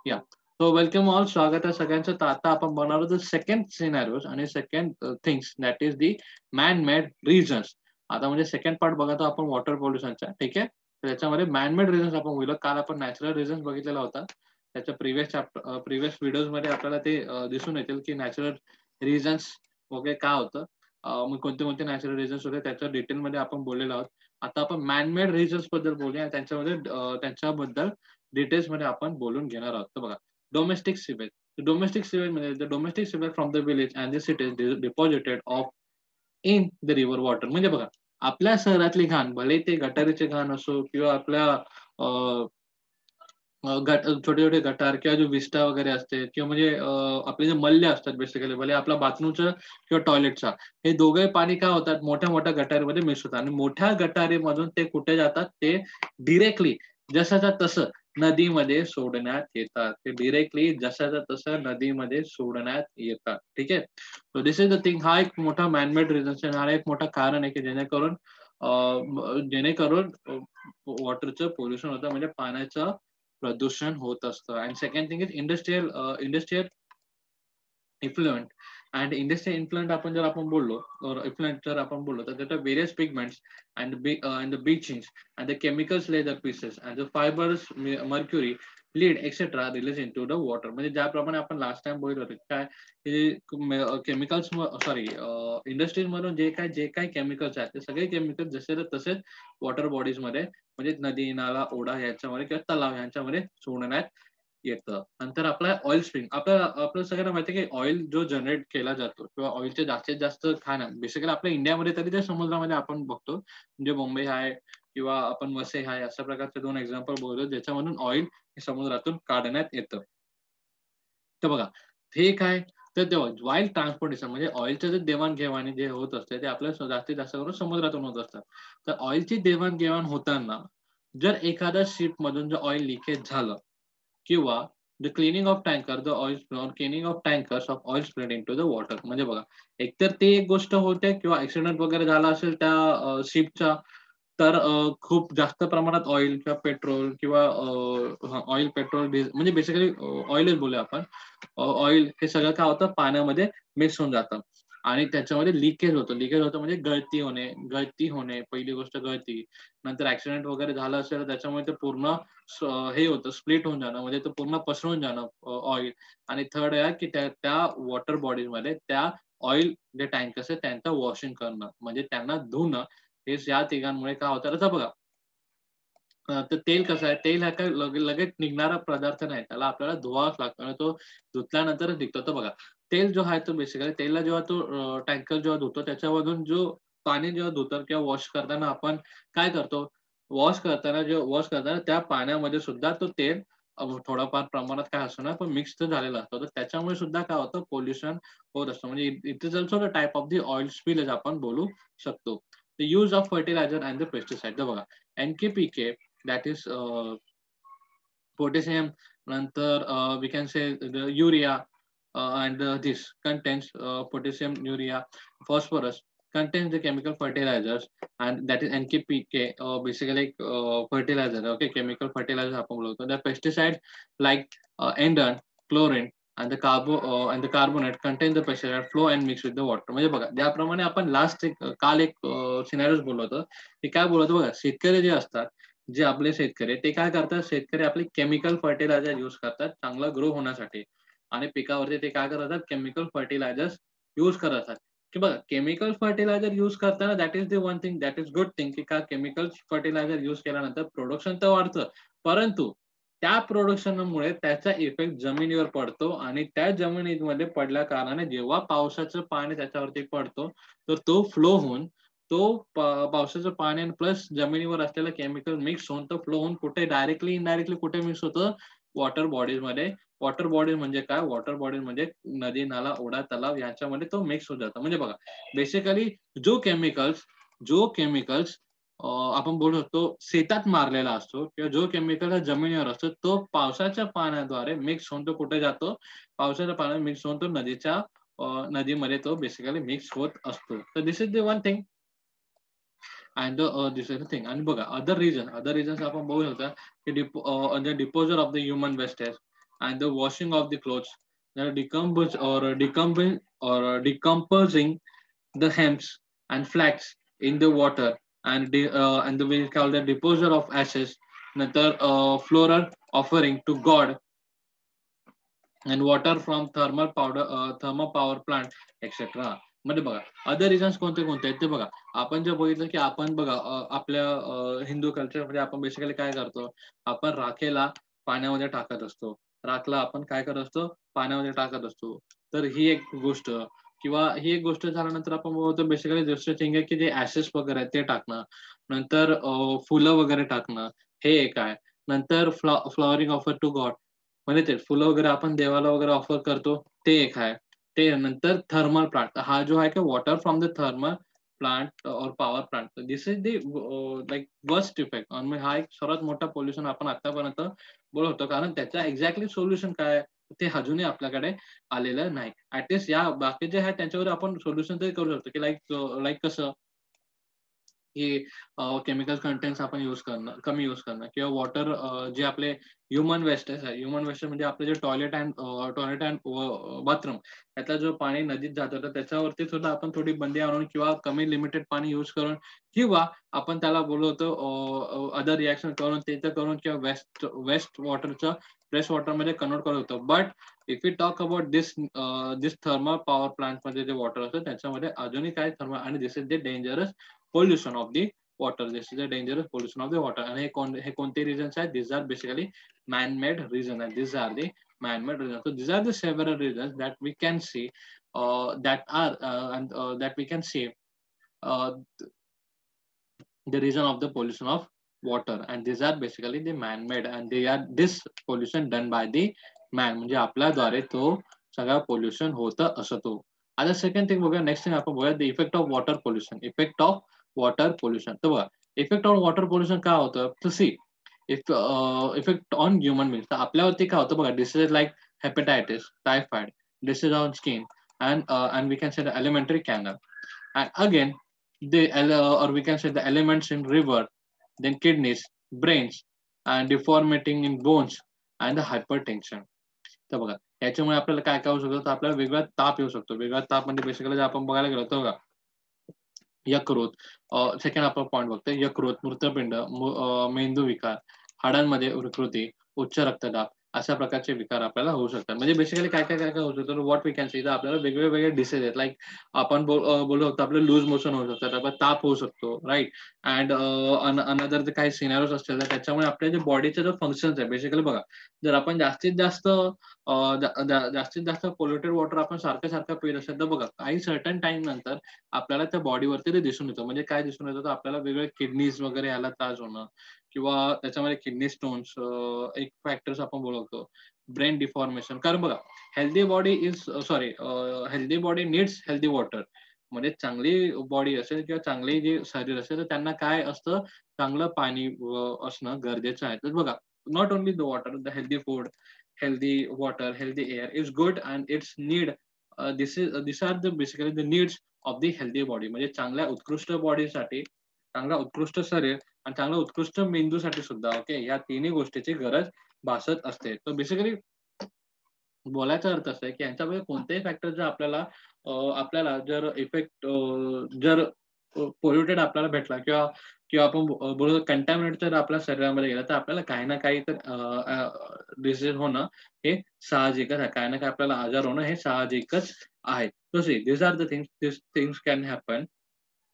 या so welcome all, स्वागत आहे सगळ्यांचं. तर आता आपण बनवणार आहोत सेकंड सिनारिओज आणि second things that is the man made reasons. आता म्हणजे सेकंड पार्ट बघतो आपण वॉटर पोल्युशनचा. ठीक आहे, तर त्याच्यामध्ये मॅन मेड रिझन्स आपण बोललो. काल आपण नॅचरल रिझन्स बघितलेला होता. त्याच्या प्रिव्हियस व्हिडिओज मध्ये आपल्याला ते दिसून येतील की नॅचरल रिझन्स वगैरे काय होतं, मग कोणते कोणते नॅचरल रिझन्स होते त्याच्या डिटेलमध्ये आपण बोललेलो आहोत. आता आपण मॅन मेड रिझन्स बद्दल बोलूया आणि त्यांच्याबद्दल डिटेल्स मध्ये आपण बोलून घेणार आहोत. तर बघा, डोमेस्टिक सिवेज. डोमेस्टिक सिवेज म्हणजे the domestic sewage from the village and the cities deposited of in the river water. म्हणजे बघा, आपल्या शहरातली घाण, भले ते गटारीचे घाण असो किंवा आपल्या छोटे छोटे गटार किंवा जो विस्टा वगैरे असते किंवा म्हणजे आपले जे मल्ले असतात बेसिकली, भले आपला बाथरूमचं किंवा टॉयलेटचा, हे दोघे पाणी काय होतात, मोठ्या मोठ्या गटारीमध्ये मिक्स होतात आणि मोठ्या गटारीमधून ते कुठे जातात, ते डिरेक्टली जसंच्या तसं नदीमध्ये सोडण्यात येतात. ते डिरेक्टली जसंच्या तसं नदीमध्ये सोडण्यात येतात. ठीक आहे, so this is the thing. हा एक मोठा मॅनमेड रिझन, हा एक मोठा कारण आहे की जेणेकरून वॉटरचं पोल्युशन होतं, म्हणजे पाण्याचं प्रदूषण होत असतं. And second thing is industrial effluent. And industrial influent आपण बोललो, इफ्लुएंट जर आपण बोललो, तर त्याच्या various pigments and the bleaching and the chemicals leather pieces and the fibres mercury lead etcetera release into the water. म्हणजे ज्याप्रमाणे आपण लास्ट टाइम बोलत होतो काय, केमिकल्स, सॉरी, इंडस्ट्रीज मधून जे काही केमिकल्स आहेत, ते सगळे केमिकल्स जसे तसेच वॉटर बॉडीज मध्ये, म्हणजे नदी, नाला, ओढा याच्यामध्ये किंवा तलाव यांच्यामध्ये सोडण्यात येतं. नंतर आपला ऑइल स्प्रिंग. आपल्या सगळ्यांना माहिती आहे की ऑइल जो जनरेट केला जातो किंवा ऑइलचे जास्तीत जास्त खाण बेसिकली आपल्या इंडियामध्ये तरी ते समुद्रामध्ये आपण बघतो. म्हणजे मुंबई आहे किंवा आपण वसई आहे, अशा प्रकारचे दोन एक्झाम्पल बोलतो ज्याच्यामधून ऑइल समुद्रातून काढण्यात येतं. तर बघा, हे काय, तर तेव्हा वाईल ट्रान्सपोर्टेशन म्हणजे ऑइलचं जे देवाणघेवाणी जे होत असते, ते आपल्या जास्तीत जास्त करून समुद्रातून होत असतात. तर ऑइलची देवाणघेवाण होताना जर एखाद्या शिप मधून जर ऑइल लिकेज झालं किंवा the cleaning of tanker the oil cleaning of tankers of oil spread into the water. म्हणजे बघा, एकतर ती एक गोष्ट होते किंवा ऍक्सिडेंट वगैरे झाला असेल त्या शिपचा, तर खूप जास्त प्रमाणात ऑइल किंवा पेट्रोल किंवा ऑइल, पेट्रोल, म्हणजे बेसिकली ऑइलच बोलूया आपण. ऑइल हे सगळं काय होतं, पाण्यामध्ये मिक्स होऊन जातं आणि त्याच्यामध्ये लिकेज होतं म्हणजे गळती होणे, पहिली गोष्ट गळती. नंतर ऍक्सिडेंट वगैरे झालं असेल तर त्याच्यामुळे ते पूर्ण हे होतं, स्प्लिट होऊन जाणं, म्हणजे ते पूर्ण पसरवून जाणं ऑइल. आणि थर्ड आहे की त्या त्या वॉटर बॉडीज मध्ये त्या ऑइल जे टँकर्स आहे त्यांचं वॉशिंग करणं, म्हणजे त्यांना धुणं. हे या तिघांमुळे काय होतं, आता बघा, तर तेल कसं आहे, तेल हा काय लगेच निघणारा पदार्थ नाही, त्याला आपल्याला धुवावाच लागतो आणि तो धुतल्यानंतरच निघतो. तर बघा, तेल जो आहे तो बेसिकली तेलला जेव्हा तो टँकर जेव्हा धुतो, त्याच्यामधून जो पाणी जेव्हा धुतो किंवा वॉश करताना आपण काय करतो, वॉश करताना त्या पाण्यामध्ये सुद्धा तो तेल थोडाफार प्रमाणात काय असतो ना, पण मिक्स तर झालेला असतो. तर त्याच्यामुळे सुद्धा काय होतं, पोल्युशन होत असतं. म्हणजे it is also the type of the oil spillage आपण बोलू शकतो. The use of fertiliser and the pesticide. बघा, एनकेपीके, that is potassium, नंतर we can say the urea, and this contains potassium, urea, phosphorus, contains the chemical fertilizers, and that is NPK, basically fertilizer. Okay, chemical fertilizer आपण बोलतो. The pesticide like endon, chlorine, and the carbonate contain the pesticide flow and mix with the water. म्हणजे बघा, ज्याप्रमाणे आपण काल एक scenario बोललो होतो, ते काय बोलत बघा, शेतकरी जे असतात, जे आपले शेतकरी ते काय करतात, शेतकरी आपले केमिकल फर्टिलायझर यूज करतात चांगला ग्रो होण्यासाठी. आणि पिकावरती ते काय करतात, केमिकल फर्टिलायझर्स यूज करतात. की बघा, केमिकल फर्टिलायझर यूज करताना that is the one thing, that is good thing, की का केमिकल फर्टिलायझर यूज केल्यानंतर प्रोडक्शन तर वाढतं, परंतु त्या प्रोडक्शनमुळे त्याचा इफेक्ट जमिनीवर पडतो आणि त्या जमिनीमध्ये पडल्या कारणाने जेव्हा पावसाचं पाणी त्याच्यावरती पडतो, तर तो फ्लो होऊन, पावसाचं पाणी प्लस जमिनीवर असलेलं केमिकल मिक्स होऊन, तो फ्लो होऊन कुठे डायरेक्टली इनडायरेक्टली कुठे मिक्स होतं, वॉटर बॉडीज मध्ये. वॉटर बॉडीज म्हणजे काय, वॉटर बॉडीज म्हणजे नदी, नाला, ओढा, तलाव यांच्यामध्ये तो मिक्स होत जातो. म्हणजे बघा, बेसिकली जो केमिकल्स आपण बोलू शकतो शेतात मारलेला असतो किंवा जो केमिकल जमिनीवर असतो, तो पावसाच्या पाण्याद्वारे मिक्स होऊन तो कुठे जातो, पावसाच्या पाण्यात मिक्स होऊन तो नदीमध्ये तो बेसिकली मिक्स होत असतो. तर this is the one thing and this is the thing. आणि बघा, अदर रिझन्स आपण बघू शकता की disposal of the human wastage and the washing of the clothes, the decomposing the hems and flax in the water, and the we call the deposer of ashes, another floral offering to God, and water from thermal power plant, etc. म्हणजे बघा other reasons कोणते कोणते आहेत ते बघा. आपण जे बघितलं की आपण बघा आपल्या हिंदू कल्चरमध्ये आपण बेसिकली काय करतो, आपण राखेला पाण्यामध्ये टाकत असतो. राखला आपण काय करत असतो, पाण्यामध्ये टाकत असतो. तर ही एक गोष्ट, किंवा ही एक गोष्ट झाल्यानंतर आपण बघतो बेसिकली दुसरं थिंग आहे की जे ऍशेस वगैरे आहेत ते टाकणं, नंतर फुलं वगैरे टाकणं, हे एक आहे. नंतर फ्लॉवरिंग ऑफर टू गॉड, म्हणजे ते फुलं वगैरे आपण देवाला वगैरे ऑफर करतो, ते एक आहे. ते नंतर थर्मल प्लांट, हा जो आहे की water from the thermal plant or power plant, this is the like worst effect. आणि हा एक सर्वात मोठा पोल्युशन आपण आतापर्यंत बोलत होतो, कारण त्याचा एक्झॅक्टली सोल्युशन काय ते अजूनही आपल्याकडे आलेलं नाही. ऍटलिस्ट या बाकीचे आहेत त्यांच्यावर आपण सोल्युशन तरी करू शकतो, की लाईक कसं की केमिकल कंटेंट्स आपण यूज करणं, कमी यूज करणं, किंवा वॉटर जे आपले ह्युमन वेस्टेज आहे, ह्युमन वेस्टेज म्हणजे आपले जे टॉयलेट अँड बाथरूम, त्यातलं जो पाणी नदीत जातं तर त्याच्यावरती सुद्धा आपण थोडी बंदी आणून किंवा कमी लिमिटेड पाणी यूज करून, किंवा आपण त्याला बोलवतो अदर रिॲक्शन करून ते करून, किंवा वेस्ट वॉटरचं फ्रेश वॉटरमध्ये कन्वर्ट करत होतो. But if you talk about this thermal power plant मध्ये जे वॉटर असतं त्याच्यामध्ये अजूनही काय थर्मल, आणि this is the dangerous pollution of the water. This is a dangerous pollution of the water. And हे कोणते reasons आहेत? These are basically man-made reasons, and these are the man-made reasons. So these are the several reasons that we can see, that we can see uh, the reason of the pollution of water, and these are basically the man-made, and they are this pollution done by the man, म्हणजे आपल्याद्वारे तो सगळा pollution होतं असतो. आता second thing बघूया, next thing आपण बघूया the effect of water pollution. Effect of water pollution, तर बघा इफेक्ट ऑन वॉटर पोल्युशन काय होतं, तर see effect on human being, तर आपल्यावरती काय होतं बघा, disease like hepatitis, typhoid, disease on skin, and we can say the elementary canal, and again or we can say the elements in river, then kidneys, brains, and deformating in bones, and the hypertension. तर बघा याच्यामुळे आपल्याला काय काय होऊ शकतं, तर आपल्याला वेगळा ताप येऊ शकतो. वेगळा ताप म्हणजे बेसिकली आपण बघायला गेलो तर बघा यकृत, सेकंड आपण पॉईंट बघतो, यकृत, मूत्रपिंड, मेंदू विकार, हाडांमध्ये विकृती, उच्च रक्तदाब, अशा प्रकारचे विकार आपल्याला होऊ शकतात. म्हणजे बेसिकली काय काय काय काय होऊ शकतं, व्हॉट वी कॅन सी, तर आपल्याला वेगवेगळे डिसीज आहेत. लाईक आपण बोलू शकतो आपलं लूज मोशन होऊ शकतात, आपला ताप होऊ शकतो, राईट. अँड अनदर जे काही सिनारिओज असतील तर त्याच्यामुळे आपल्या जे बॉडीचे जो फंक्शन्स आहे, बेसिकली बघा जर आपण जास्तीत जास्त पोल्युटेड वॉटर आपण सारखं सारखं पित असेल तर बघा काही सर्टन टाइम नंतर आपल्याला त्या बॉडीवरती ते दिसून येतं. म्हणजे काय दिसून येतं, तर आपल्याला वेगळे किडनीज वगैरे याला त्रास होणं, किंवा त्याच्यामध्ये किडनी स्टोन्स, एक फॅक्टर्स आपण बोलवतो, ब्रेन डिफॉर्मेशन. कारण बघा healthy body needs healthy water. म्हणजे चांगली बॉडी असेल किंवा चांगली जे शरीर असेल तर त्यांना काय असतं, चांगलं पाणी असणं गरजेचं आहे. तर बघा not only the water, the healthy food, healthy water, healthy air is good, and its need, these are the basically the needs of the healthy body. म्हणजे चांगल्या उत्कृष्ट बॉडीसाठी, चांगला उत्कृष्ट शरीर आणि चांगला उत्कृष्ट मेंदूसाठी सुद्धा, ओके, या तिन्ही गोष्टीची गरज भासत असते. तर बेसिकली बोलायचा अर्थ असा आहे की यांच्यामध्ये कोणतेही फॅक्टर जर आपल्याला जर इफेक्ट जर पोल्युटेड आपल्याला भेटला, किंवा किंवा आपण बोलतो कंटॅमिनेट जर आपल्या शरीरामध्ये गेला, तर आपल्याला काही ना काही तर डिसीज होणं हे साहजिकच आहे. काही ना काही आपल्याला आजार होणं हे साहजिकच आहे. So see, these are the things, these things can happen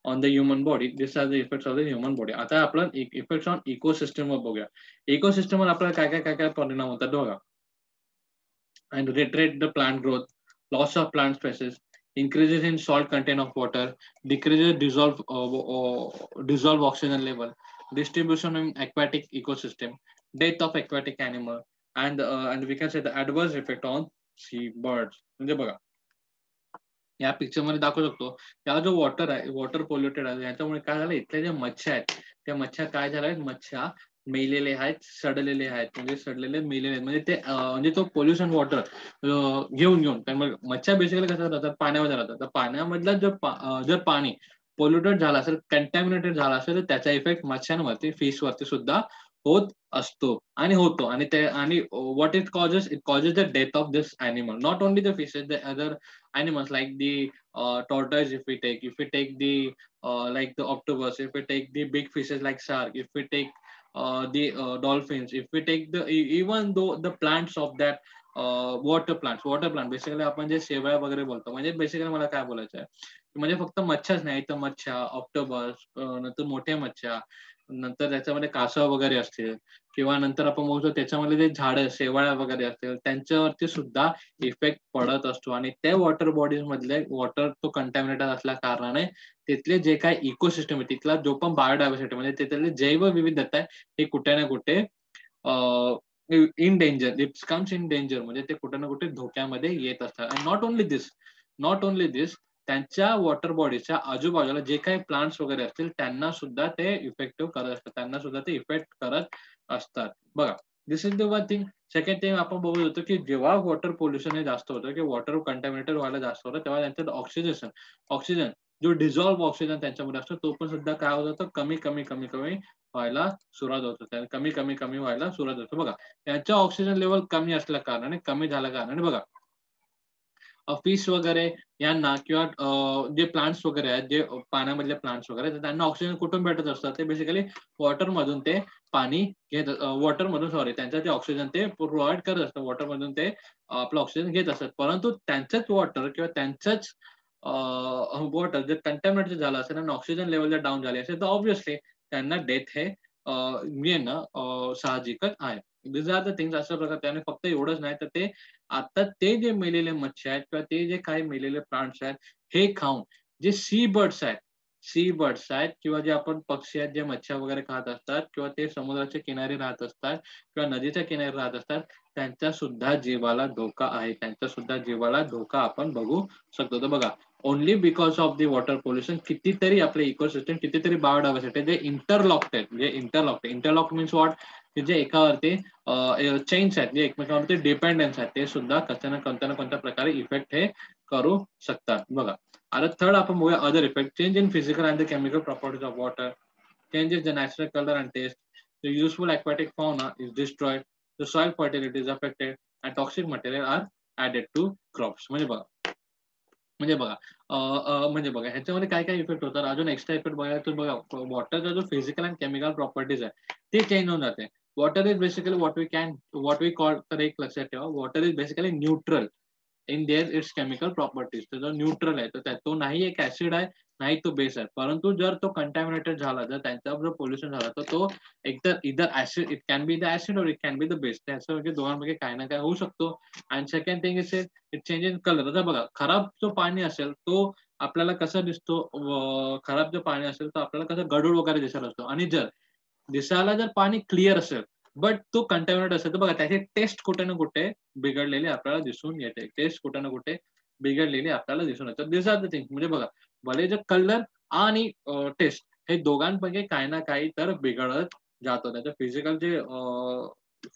on the human body. These are the effects of the human body. आता आपण इफेक्ट्स ऑन इकोसिस्टमवर बघूया. इकोसिस्टमवर आपल्याला काय काय परिणाम होतात बघा. And retard the plant growth, loss of plant species, increases in salt content of water, decreases dissolve oxygen level, distribution in aquatic ecosystem, death of aquatic animal, and we can say the adverse effect on sea birds. म्हणजे बघा या picture मध्ये दाखवू शकतो, त्याला जो water आहे, water polluted आहे, याच्यामुळे काय झालं, इथल्या ज्या मच्छ्या आहेत त्या मच्छ्या काय झाल्या आहेत, मच्छ्या मेलेले आहेत, सडलेले आहेत, म्हणजे सडलेले मेलेले आहेत. म्हणजे ते म्हणजे तो पोल्युशन वॉटर घेऊन घेऊन, त्यामुळे मच्छ्या बेसिकली कसं राहतात, पाण्यामध्ये राहतात. तर पाण्यामधलं जर पाणी पोल्युटेड झालं असेल, कंटॅमिनेटेड झालं असेल, तर त्याचा इफेक्ट मच्छ्यांवरती, फिशवरती सुद्धा होत असतो आणि होतो आणि ते आणि what it causes the death of this animal, not only the fishes, the other animals like the tortoise, if we take the like the octopus, if we take the big fishes like shark, if we take the dolphins, if we take even though the plants of that water plant, basically आपण जे शेवाळ वगैरे बोलतो, म्हणजे basically मला काय बोलायचं आहे, म्हणजे फक्त मच्छ्याच नाही तर मच्छ्या, ऑक्टोबस, नंतर मोठ्या मच्छ्या, नंतर त्याच्यामध्ये कासव वगैरे असतील, किंवा नंतर आपण बघतो त्याच्यामध्ये जे झाडं, शेवाळ्या वगैरे असतील, त्यांच्यावरती सुद्धा इफेक्ट पडत असतो आणि त्या वॉटर बॉडीज मधले वॉटर तो कंटॅमिनेटेड असल्या कारणाने तिथले जे काही इकोसिस्टम आहे, तिथला जो पण बायोडायव्हर्सिटी म्हणजे तिथले जैवविविधता आहे, हे कुठे ना कुठे in danger, it's comes in danger, म्हणजे ते कुठे ना कुठे धोक्यामध्ये येत असतात. अँड नॉट ओनली दिस, त्यांच्या वॉटर बॉडीच्या आजूबाजूला जे काही प्लांट्स वगैरे असतील त्यांना सुद्धा ते इफेक्टिव्ह करत असतात, त्यांना सुद्धा ते इफेक्ट करत असतात. बघा, this is the one thing. Second thing आपण बघू शकतो की जेव्हा वॉटर पोल्युशन हे जास्त होतं किंवा वॉटर कंटॅमिनेटेड व्हायला जास्त होतं, तेव्हा त्यांच्यात ऑक्सिजन जो डिझॉल्व्ह ऑक्सिजन त्यांच्यामध्ये असतो तो पण सुद्धा काय होत जातो, कमी कमी कमी कमी व्हायला सुरुवात होतो, कमी कमी कमी व्हायला सुरुवात होतो. बघा, त्यांच्या ऑक्सिजन लेवल कमी असल्या कारणाने, कमी झाल्या कारणाने बघा, फिश वगैरे यांना किंवा जे प्लांट्स वगैरे आहेत, जे पाण्यामधले प्लांट्स वगैरे, तर त्यांना ऑक्सिजन कुठून भेटत असतात, ते बेसिकली वॉटर मधून ते पाणी घेत, वॉटर मधून, सॉरी, त्यांचं ते ऑक्सिजन ते प्रोव्हाइड करत असतात, वॉटर मधून ते आपलं ऑक्सिजन घेत असतात. परंतु त्यांचंच वॉटर किंवा त्यांचंच वॉटर जर कंटॅमिनेटेड झालं असेल आणि ऑक्सिजन लेवल जर डाऊन झाली असेल, तर ऑब्व्हियसली त्यांना डेथ हे येणं साहजिकच आहे. दिस आर द थिंग्स. अशा प्रकारे त्याने फक्त एवढंच नाही तर ते आता ते जे मेलेले मच्छी आहेत किंवा ते जे काही मेलेले प्लांट्स आहेत, हे खाऊन जे सी बर्ड्स आहेत किंवा जे आपण पक्षी आहेत, जे मच्छ्या वगैरे खात असतात किंवा ते समुद्राच्या किनारी राहत असतात किंवा नदीच्या किनारी राहत असतात, त्यांच्या सुद्धा जीवाला धोका आहे. त्यांच्या सुद्धा जीवाला धोका आपण बघू शकतो. तर बघा, only because of the water pollution कितीतरी आपले इकोसिस्टम, कितीतरी बायोडायव्हर्सिटी जे इंटरलॉक्ड आहेत, म्हणजे इंटरलॉक मीन्स व्हॉट, की जे एकावरती चेन्स आहेत, जे एकमेकांवरती डिपेंडन्स आहेत, ते सुद्धा कोणत्या ना कोणत्या प्रकारे इफेक्ट हे करू शकतात. बघा, आता थर्ड आपण बघूया other effect. Change in physical and the chemical properties of water, changes the natural color and taste, the useful aquatic fauna is destroyed, the soil fertility is affected, and toxic material are added to crops. म्हणजे बघा ह्याच्यामध्ये काय काय effect होतात, अजून extra effect बघायला तर बघा, वॉटरचा जो फिजिकल अँड केमिकल प्रॉपर्टीज आहे ते चेंज होऊन जाते. Water is basically what we call, तर एक लक्षात ठेवा, water is basically neutral in their its chemical properties. तर जो न्यूट्रल आहे, तर तो नाही एक ऍसिड आहे, नाही तो बेस आहे. परंतु जर तो कंटॅमिनेटेड झाला, जर त्यांचा जो पोल्युशन झाला, तर तो एकतर इधर acid, it can be the acid और it can be the base. त्याचं म्हणजे दोघांपैकी काही ना काय होऊ शकतो. And second thing is it change in colour. आता बघा, खराब जो पाणी असेल तो आपल्याला कसा दिसतो, खराब जो पाणी असेल तर आपल्याला कसं गडूळ वगैरे दिसत असतो, आणि जर दिसायला जर पाणी क्लिअर असेल बट तो कंटॅमिनेट असेल, तर बघा त्याची टेस्ट कुठे ना कुठे बिघडलेली आपल्याला दिसून येते. टेस्ट कुठे ना कुठे बिघडलेली आपल्याला दिसून येते. दिस आर द थिंग. म्हणजे बघा, भले जर कलर आणि टेस्ट हे दोघांपैकी काही ना काही तर बिघडत जातो. त्याचं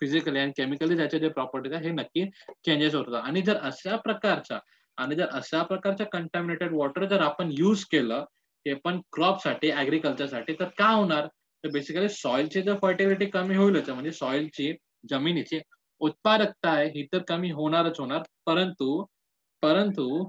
फिजिकली आणि केमिकली त्याचे जे प्रॉपर्टीज आहे हे नक्की चेंजेस होतात. आणि जर अशा प्रकारच्या कंटॅमिनेटेड वॉटर जर आपण युज केलं, ते पण क्रॉपसाठी, ऍग्रिकल्चरसाठी, तर काय होणार, तर बेसिकली सॉइलची जर फर्टिलिटी कमी होईलच, म्हणजे सॉइलची, जमिनीची उत्पादकता आहे ही तर कमी होणारच होणार. परंतु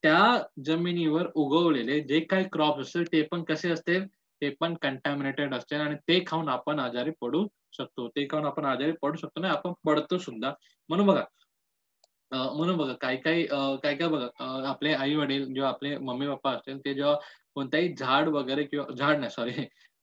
त्या जमिनीवर उगवलेले जे काही क्रॉप असतील ते पण कसे असतील, ते पण कंटॅमिनेटेड असतील आणि ते खाऊन आपण आजारी पडू शकतो. नाही, आपण पडतो सुद्धा. म्हणून बघा, काय काय बघा, आपले आई वडील जेव्हा, आपले मम्मी पप्पा असतील, ते जेव्हा कोणताही झाड वगैरे किंवा झाड नाही, सॉरी,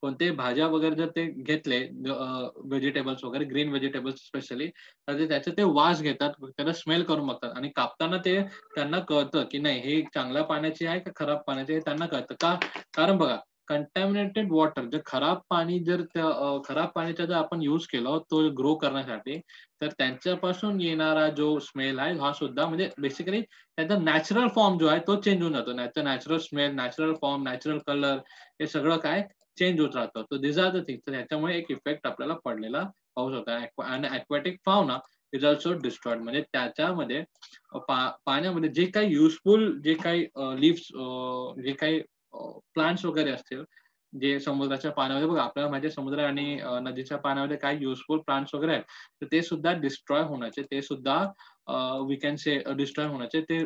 कोणतेही भाज्या वगैरे जर ते घेतले, व्हेजिटेबल्स वगैरे, ग्रीन व्हेजिटेबल्स स्पेशली, तर ते त्याचे ते वास घेतात, त्याला स्मेल करून बघतात आणि कापताना ते त्यांना कळतं की नाही हे चांगल्या पाण्याची आहे का खराब पाण्याची आहे, त्यांना कळतं का, कारण बघा, कंटॅमिनेटेड वॉटर, जर खराब पाणीचा जर आपण युज केला तो ग्रो करण्यासाठी, तर त्यांच्यापासून येणारा जो स्मेल आहे हा सुद्धा, म्हणजे बेसिकली त्यांचा नॅचरल फॉर्म जो आहे तो चेंज होऊन जातो. Natural smell, natural form, natural colour, हे सगळं काय चेंज होत राहतं. तर दिस आर द थिंग. तर ह्याच्यामुळे एक इफेक्ट आपल्याला पडलेला पाहू शकतो. आणि aquatic fauna is also destroyed, म्हणजे त्याच्यामध्ये पाण्यामध्ये जे काही युजफुल, जे काही लिव्स, जे काही प्लांट्स वगैरे असतील, जे समुद्राच्या पाण्यामध्ये बघा आपल्याला माहिती आहे समुद्र आणि नदीच्या पाण्यामध्ये काही युजफुल प्लांट्स वगैरे आहेत. तर ते सुद्धा डिस्ट्रॉय होण्याचे, ते सुद्धा वी कॅन से डिस्ट्रॉय होण्याचे, ते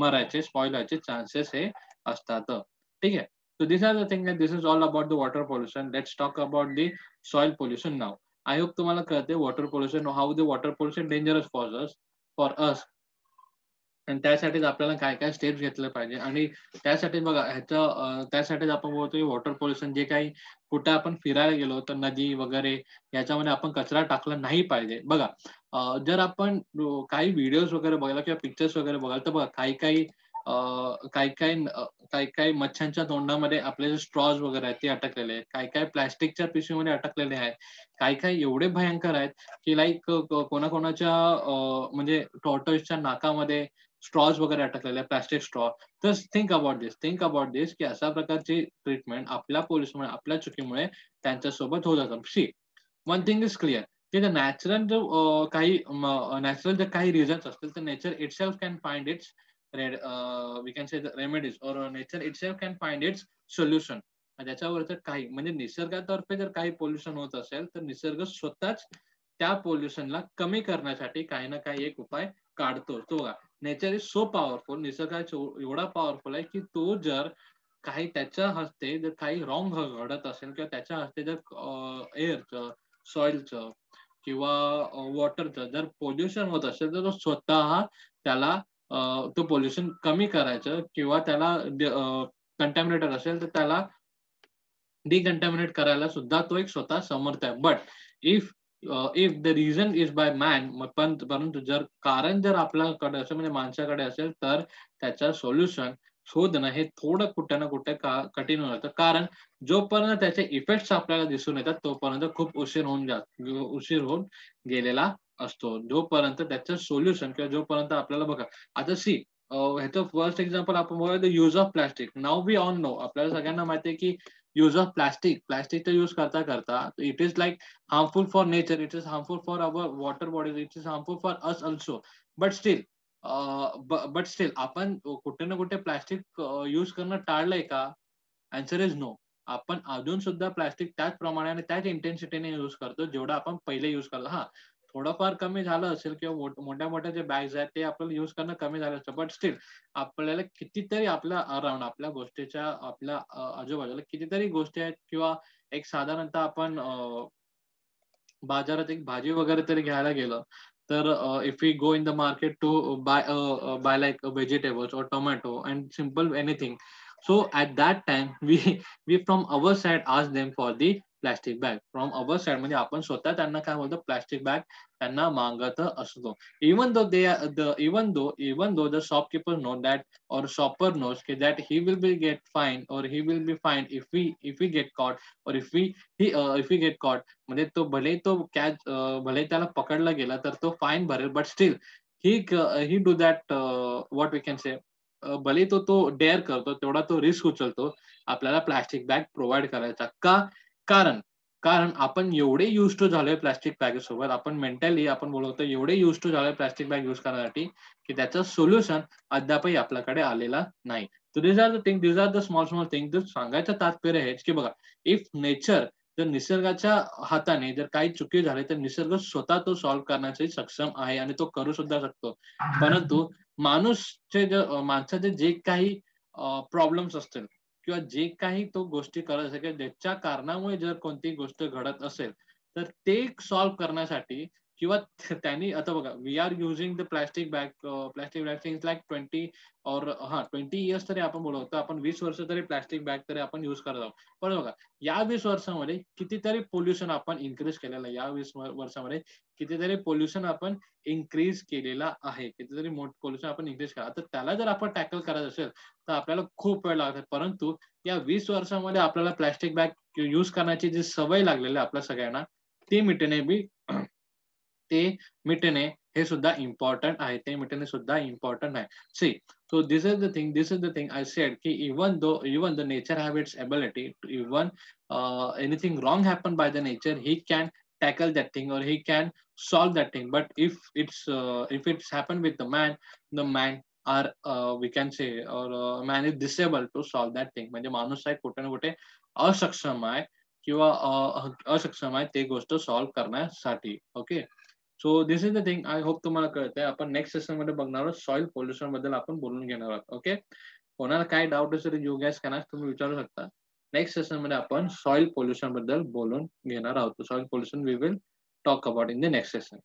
मरायचे, स्पॉइल व्हायचे चान्सेस हे असतात. ठीक आहे. So these are the things and this is all about the water pollution. Let's talk about the soil pollution now. I hope तुम्हाला कळते water pollution, how the water pollution dangerous for us आणि त्यासाठीच आपल्याला काय काय steps घेतले पाहिजे आणि त्यासाठी बघा त्यासाठीच आपण बोलतो की वॉटर पोल्युशन जे काही कुठे आपण फिरायला गेलो तर नदी वगैरे याच्यामध्ये आपण कचरा टाकला नाही पाहिजे. बघा जर आपण काही व्हिडिओज वगैरे बघायला किंवा पिक्चर्स वगैरे बघायला तर बघा काही काही मच्छ्यांच्या तोंडामध्ये आपले जे स्ट्रॉज वगैरे आहेत ते अटकलेले आहेत. काही प्लास्टिकच्या पिशवीमध्ये अटकलेले आहेत. काही एवढे भयंकर आहेत की लाईक कोणाकोणाच्या म्हणजे टॉर्टोइसच्या नाकामध्ये स्ट्रॉज वगैरे अटकलेले आहेत, प्लास्टिक स्ट्रॉ. तर थिंक अबाउट दिस की अशा प्रकारची ट्रीटमेंट आपल्या पोल्युशनमुळे, आपल्या चुकीमुळे त्यांच्यासोबत होत जातं. See one thing is clear की नॅचरल जे काही रिझन्स असतील तर nature itself can find its we can say remedies और nature itself can find its solution. त्याच्यावरचं काही म्हणजे निसर्गातर्फे जर काही पोल्युशन होत असेल तर निसर्ग स्वतःच त्या पोल्युशनला कमी करण्यासाठी काही ना काही एक उपाय काढतो. तो बघा नेचर इज सो पॉवरफुल, निसर्ग एवढा पॉवरफुल आहे की तो जर काही त्याच्या हस्ते जर काही रॉंग घडत असेल किंवा त्याच्या हस्ते जर एअरचं, सॉइलचं किंवा वॉटरचं जर पोल्युशन होत असेल तर तो स्वतः त्याला तो पोल्युशन कमी करायचं किंवा त्याला कंटॅमिनेटेड असेल तर त्याला डिकंटॅमिनेट करायला सुद्धा तो एक स्वतः समर्थ आहे. But if if the reason is by man, परंतु जर कारण जर आपल्याकडे असेल म्हणजे माणसाकडे असेल तर त्याचं सोल्युशन शोधणं हे थोडं कुठे ना कुठे कठीण होऊन जातं. कारण जोपर्यंत त्याचे इफेक्ट्स आपल्याला दिसून येतात तोपर्यंत खूप उशीर होऊन गेलेला असतो. जोपर्यंत त्याचं सोल्युशन किंवा जोपर्यंत आपल्याला बघा आता ह्याचं फर्स्ट एक्झाम्पल आपण बघूया the use of plastic. Now we all know, आपल्याला सगळ्यांना माहिती आहे की use of प्लास्टिकचा यूज करता करता it is like harmful for nature, it is harmful for our water bodies, it is harmful for us also. But still आपण कुठे ना कुठे प्लास्टिक यूज करणं टाळलंय का? Answer is no. आपण अजून सुद्धा प्लास्टिक त्याच प्रमाणे आणि त्याच इंटेन्सिटीने यूज करतो जेवढा आपण पहिले यूज करतो. हा थोडंफार कमी झालं असेल किंवा मोठ्या मोठ्या जे बॅग्स आहेत ते आपल्याला यूज करणं कमी झालं असतं. बट स्टील आपल्याला कितीतरी आपल्या अराउंड आपल्या गोष्टीच्या आपल्या आजूबाजूला कितीतरी गोष्टी आहेत किंवा एक साधारणतः आपण बाजारात एक भाजी वगैरे तरी घ्यायला गेलं तर if we go in the market to buy like vegetables और tomato and simple anything. So at that time we from our side ask them for the plastic bag. From our side म्हणजे आपण स्वतः त्यांना काय बोलतो plastic bag त्यांना मागत असतो. Even though the shopkeeper know that or shopper knows that he will be get fined or he will be fined if we get caught or if we get caught म्हणजे तो भले त्याला पकडला गेला तर तो फाईन भरेल. But still he do that what we can say भले तो डेअर करतो तेवढा तो रिस्क उचलतो आपल्याला प्लास्टिक बॅग प्रोव्हाइड करायचा का? कारण कारण आपण एवढे युज टू झालोय प्लास्टिक बॅग सोबत, आपण मेंटली आपण बोलतो एवढे युज टू झालोय प्लास्टिक बॅग युज करण्यासाठी की त्याचं सोल्युशन अद्यापही आपल्याकडे आलेला नाही. So these are the small things. जर सांगायचं तात्पर्य हेच की बघा इफ नेचर जर निसर्गाच्या हाताने जर काही चुकी झाली तर निसर्ग स्वतः तो सॉल्व्ह करण्यासाठी सक्षम आहे आणि तो करू सुद्धा शकतो. परंतु माणसाचे जे काही प्रॉब्लेम्स असतील किंवा जे काही तो गोष्टी करत असेल किंवा ज्याच्या कारणामुळे जर कोणती गोष्ट घडत असेल तर ते सॉल्व्ह करण्यासाठी किंवा त्यांनी आता बघा we are using the plastic bag since like 20 years तरी आपण बोलतो आपण 20 वर्ष तरी प्लास्टिक बॅग तरी आपण युज करत आहोत. पण बघा या 20 वर्षामध्ये कितीतरी पोल्युशन आपण इन्क्रीज केलेलं आहे. या 20 वर्षामध्ये कितीतरी पोल्युशन आपण इन्क्रीज केलेला आहे. कितीतरी पोल्युशन आपण इन्क्रीज केला तर त्याला जर आपण टॅकल करायचं असेल तर आपल्याला खूप वेळ लागतो. परंतु या 20 वर्षामध्ये आपल्याला प्लास्टिक बॅग युज करण्याची जी सवय लागलेली आहे आपल्या सगळ्यांना ती मिटणे हे सुद्धा इम्पॉर्टंट आहे. ते मिटणे सुद्धा इम्पॉर्टंट आहे. See so this is the thing I said ki even the nature have its ability to even anything wrong happen by the nature he can tackle that thing or he can solve that thing. But if it's happened with the man or we can say और man is disable to solve that thing. म्हणजे माणूस आहे कुठे ना कुठे असक्षम आहे किंवा असक्षम आहे ते गोष्ट सॉल्व्ह करण्यासाठी. Okay. So this is the thing. I hope तुम्हाला कळतंय. आपण नेक्स्ट सेशन मध्ये बघणार आहोत सॉइल पोल्युशन बद्दल आपण बोलून घेणार आहोत. ओके. कोणाला काय डाऊट असेल यू गॅस कॅन आस्क, तुम्ही विचारू शकता. नेक्स्ट सेशन मध्ये आपण सॉइल पोल्युशन बद्दल बोलून घेणार आहोत. Soil pollution we will talk about in the next session.